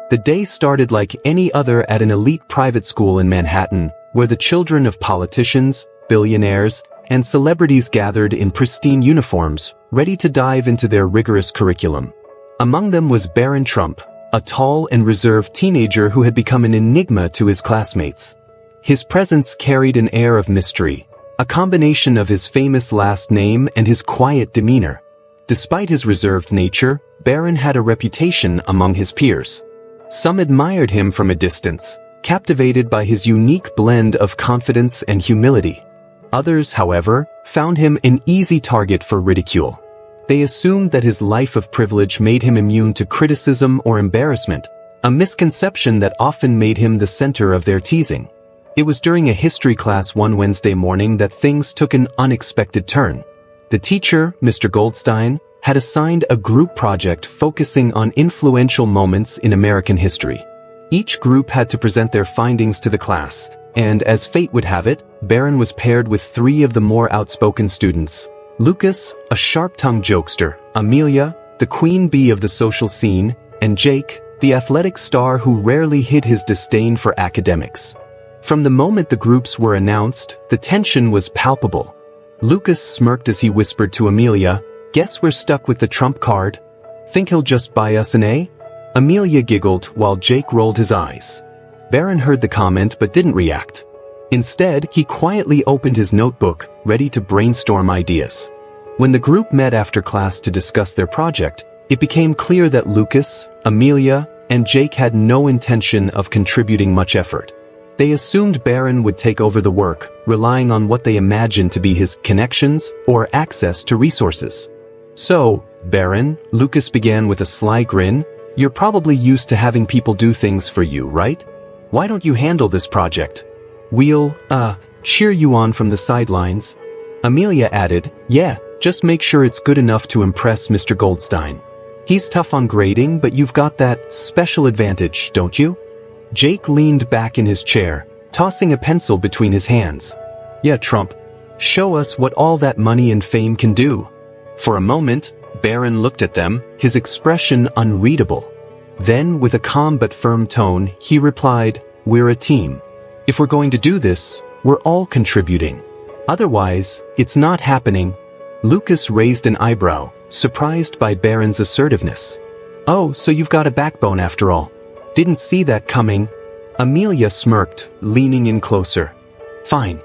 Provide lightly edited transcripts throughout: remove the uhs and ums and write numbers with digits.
The day started like any other at an elite private school in Manhattan, where the children of politicians, billionaires, and celebrities gathered in pristine uniforms, ready to dive into their rigorous curriculum. Among them was Barron Trump, a tall and reserved teenager who had become an enigma to his classmates. His presence carried an air of mystery, a combination of his famous last name and his quiet demeanor. Despite his reserved nature, Barron had a reputation among his peers. Some admired him from a distance, captivated by his unique blend of confidence and humility. Others, however, found him an easy target for ridicule. They assumed that his life of privilege made him immune to criticism or embarrassment, a misconception that often made him the center of their teasing. It was during a history class one Wednesday morning that things took an unexpected turn. The teacher, Mr. Goldstein, had assigned a group project focusing on influential moments in American history. Each group had to present their findings to the class, and as fate would have it, Barron was paired with three of the more outspoken students. Lucas, a sharp-tongued jokester, Amelia, the queen bee of the social scene, and Jake, the athletic star who rarely hid his disdain for academics. From the moment the groups were announced, the tension was palpable. Lucas smirked as he whispered to Amelia, "Guess we're stuck with the Trump card? Think he'll just buy us an A?" Amelia giggled while Jake rolled his eyes. Barron heard the comment but didn't react. Instead, he quietly opened his notebook, ready to brainstorm ideas. When the group met after class to discuss their project, it became clear that Lucas, Amelia, and Jake had no intention of contributing much effort. They assumed Barron would take over the work, relying on what they imagined to be his connections or access to resources. "So, Barron," Lucas began with a sly grin, "you're probably used to having people do things for you, right? Why don't you handle this project? We'll, cheer you on from the sidelines." Amelia added, "Yeah, just make sure it's good enough to impress Mr. Goldstein. He's tough on grading, but you've got that special advantage, don't you?" Jake leaned back in his chair, tossing a pencil between his hands. "Yeah, Trump. Show us what all that money and fame can do." For a moment, Barron looked at them, his expression unreadable. Then, with a calm but firm tone, he replied, "We're a team. If we're going to do this, we're all contributing. Otherwise, it's not happening." Lucas raised an eyebrow, surprised by Barron's assertiveness. "Oh, so you've got a backbone after all. Didn't see that coming." Amelia smirked, leaning in closer. "Fine.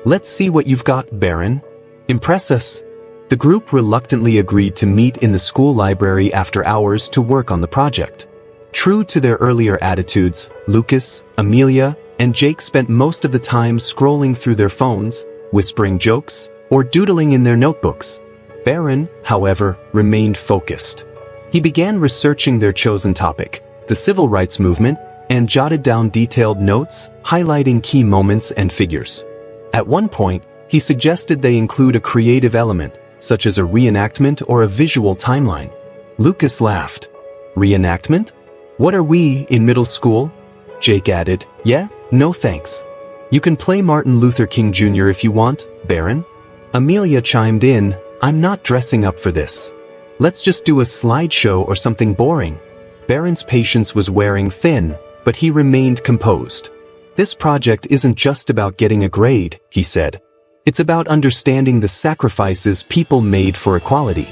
Let's see what you've got, Barron. Impress us." The group reluctantly agreed to meet in the school library after hours to work on the project. True to their earlier attitudes, Lucas, Amelia, and Jake spent most of the time scrolling through their phones, whispering jokes, or doodling in their notebooks. Barron, however, remained focused. He began researching their chosen topic, the civil rights movement, and jotted down detailed notes, highlighting key moments and figures. At one point, he suggested they include a creative element, such as a reenactment or a visual timeline. Lucas laughed. "Reenactment? What are we, in middle school?" Jake added, "Yeah, no thanks. You can play Martin Luther King Jr. if you want, Barron." Amelia chimed in, "I'm not dressing up for this. Let's just do a slideshow or something boring." Barron's patience was wearing thin, but he remained composed. "This project isn't just about getting a grade," he said. "It's about understanding the sacrifices people made for equality.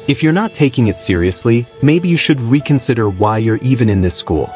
If you're not taking it seriously, maybe you should reconsider why you're even in this school."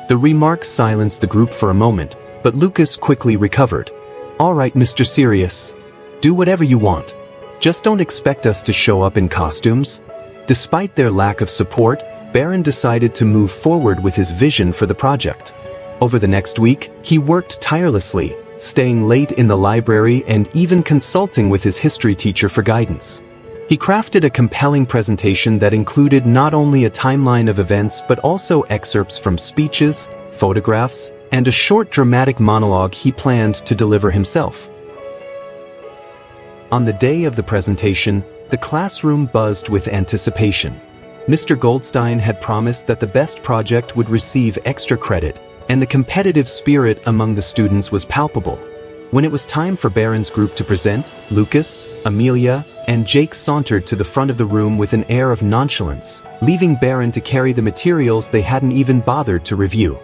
The remark silenced the group for a moment, but Lucas quickly recovered. "All right, Mr. Serious. Do whatever you want. Just don't expect us to show up in costumes." Despite their lack of support, Barron decided to move forward with his vision for the project. Over the next week, he worked tirelessly, staying late in the library and even consulting with his history teacher for guidance. He crafted a compelling presentation that included not only a timeline of events but also excerpts from speeches, photographs, and a short dramatic monologue he planned to deliver himself. On the day of the presentation, the classroom buzzed with anticipation. Mr. Goldstein had promised that the best project would receive extra credit, and the competitive spirit among the students was palpable. When it was time for Barron's group to present, Lucas, Amelia, and Jake sauntered to the front of the room with an air of nonchalance, leaving Barron to carry the materials they hadn't even bothered to review.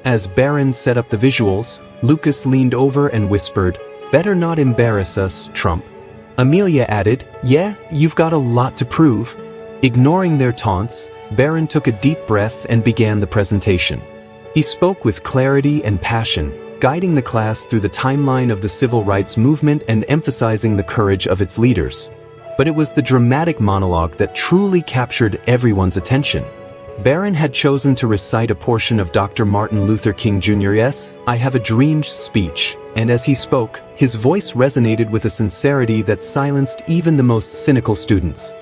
As Barron set up the visuals, Lucas leaned over and whispered, "Better not embarrass us, Trump." Amelia added, "Yeah, you've got a lot to prove." Ignoring their taunts, Barron took a deep breath and began the presentation. He spoke with clarity and passion, guiding the class through the timeline of the civil rights movement and emphasizing the courage of its leaders. But it was the dramatic monologue that truly captured everyone's attention. Barron had chosen to recite a portion of Dr. Martin Luther King Jr.'s "I Have a Dream" speech, and as he spoke, his voice resonated with a sincerity that silenced even the most cynical students.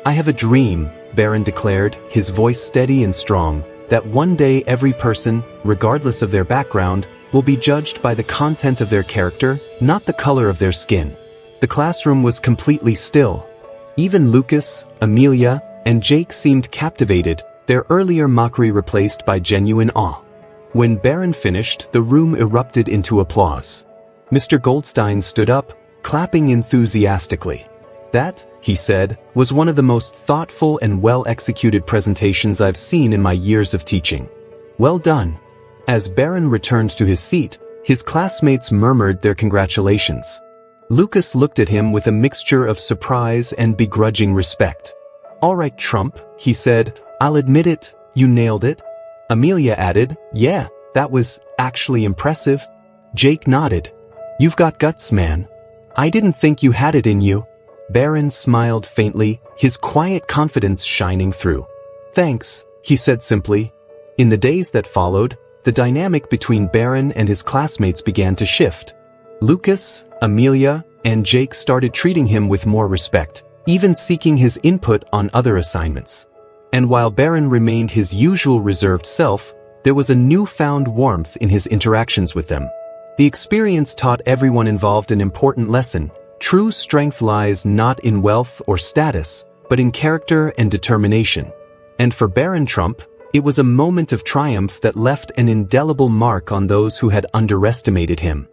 "I have a dream," Barron declared, his voice steady and strong, "that one day every person, regardless of their background, will be judged by the content of their character, not the color of their skin." The classroom was completely still. Even Lucas, Amelia, and Jake seemed captivated, their earlier mockery replaced by genuine awe. When Barron finished, the room erupted into applause. Mr. Goldstein stood up, clapping enthusiastically. "That," he said, "was one of the most thoughtful and well-executed presentations I've seen in my years of teaching. Well done." As Barron returned to his seat, his classmates murmured their congratulations. Lucas looked at him with a mixture of surprise and begrudging respect. "All right, Trump," he said, "I'll admit it, you nailed it." Amelia added, "Yeah, that was actually impressive." Jake nodded. "You've got guts, man. I didn't think you had it in you." Barron smiled faintly, his quiet confidence shining through. "Thanks," he said simply. In the days that followed, the dynamic between Barron and his classmates began to shift. Lucas, Amelia, and Jake started treating him with more respect, even seeking his input on other assignments. And while Barron remained his usual reserved self, there was a newfound warmth in his interactions with them. The experience taught everyone involved an important lesson. True strength lies not in wealth or status, but in character and determination. And for Barron Trump, it was a moment of triumph that left an indelible mark on those who had underestimated him.